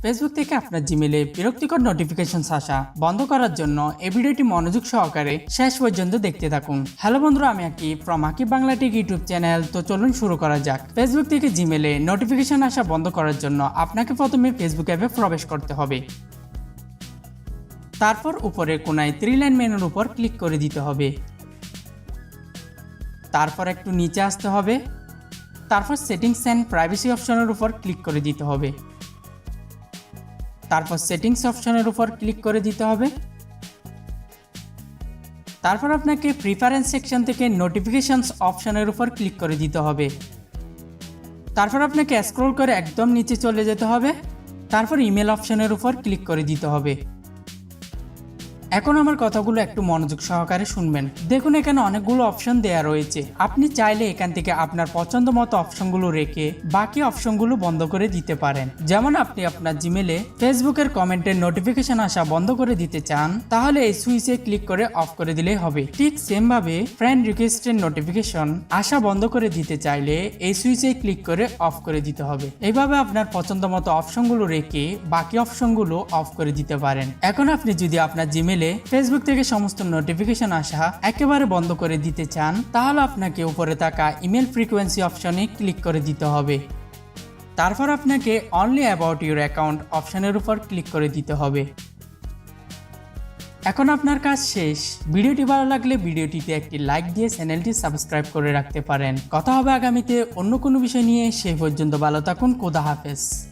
Facebook থেকে আপনার জিমেলে বিরক্তিকর নোটিফিকেশনস আসা বন্ধ করার জন্য এই ভিডিওটি মনোযোগ সহকারে শেষ পর্যন্ত দেখতে থাকুন। হ্যালো বন্ধুরা, আমি Akib from Akib Bangla tech YouTube channel. তো চলুন শুরু করা যাক। ফেসবুক থেকে জিমেলে নোটিফিকেশন আসা বন্ধ করার জন্য আপনাকে প্রথমে ফেসবুক অ্যাপে প্রবেশ করতে হবে। তারপর উপরে কোনায় 3 লাইন মেনুর উপর ক্লিক করে দিতে হবে। তারপর একটু নিচে আসতে হবে। তারপর সেটিংস অ্যান্ড প্রাইভেসি অপশনের উপর ক্লিক করে দিতে হবে। তারপর সেটিংস অপশনের উপর ক্লিক করে দিতে হবে। তারপর আপনাকে প্রিফারেন্স সেকশন থেকে নোটিফিকেশনস অপশনের উপর ক্লিক করে দিতে হবে। তারপর আপনাকে স্ক্রল করে একদম নিচে চলে যেতে হবে। তারপর ইমেল অপশনের উপর ক্লিক করে দিতে হবে। এখন আমার কথাগুলো একটু মনোযোগ সহকারে শুনবেন। দেখুন, এখানে অনেকগুলো অপশন দেয়া রয়েছে। আপনি চাইলে এখান থেকে আপনার পছন্দ মতো অপশনগুলো রেখে বাকি অপশনগুলো বন্ধ করে দিতে পারেন। যেমন আপনি আপনার জিমেলে ফেসবুকের কমেন্টের নোটিফিকেশন আসা বন্ধ করে দিতে চান, তাহলে এই সুইচে ক্লিক করে অফ করে দিলেই হবে। ঠিক সেম ভাবে ফ্রেন্ড রিকোয়েস্টের নোটিফিকেশন আসা বন্ধ করে দিতে চাইলে এই সুইচে ক্লিক করে অফ করে দিতে হবে। এইভাবে আপনার পছন্দ মতো অপশনগুলো রেখে বাকি অপশনগুলো অফ করে দিতে পারেন। এখন আপনি যদি আপনার জিমেলে ফেসবুক থেকে সমস্ত নোটিফিকেশন আসা একেবারে বন্ধ করে দিতে চান, তাহলে আপনাকে উপরে থাকা ইমেল ফ্রিকোয়েন্সি অপশনে ক্লিক করে দিতে হবে। তারপর আপনাকে অনলি অ্যাবাউট ইউর অ্যাকাউন্ট অপশনের উপর ক্লিক করে দিতে হবে। এখন আপনার কাজ শেষ। ভিডিওটি ভালো লাগলে ভিডিওটিতে একটি লাইক দিয়ে চ্যানেলটি সাবস্ক্রাইব করে রাখতে পারেন। কথা হবে আগামীতে অন্য কোনো বিষয় নিয়ে। সেই পর্যন্ত ভালো থাকুন। খোদা হাফেজ।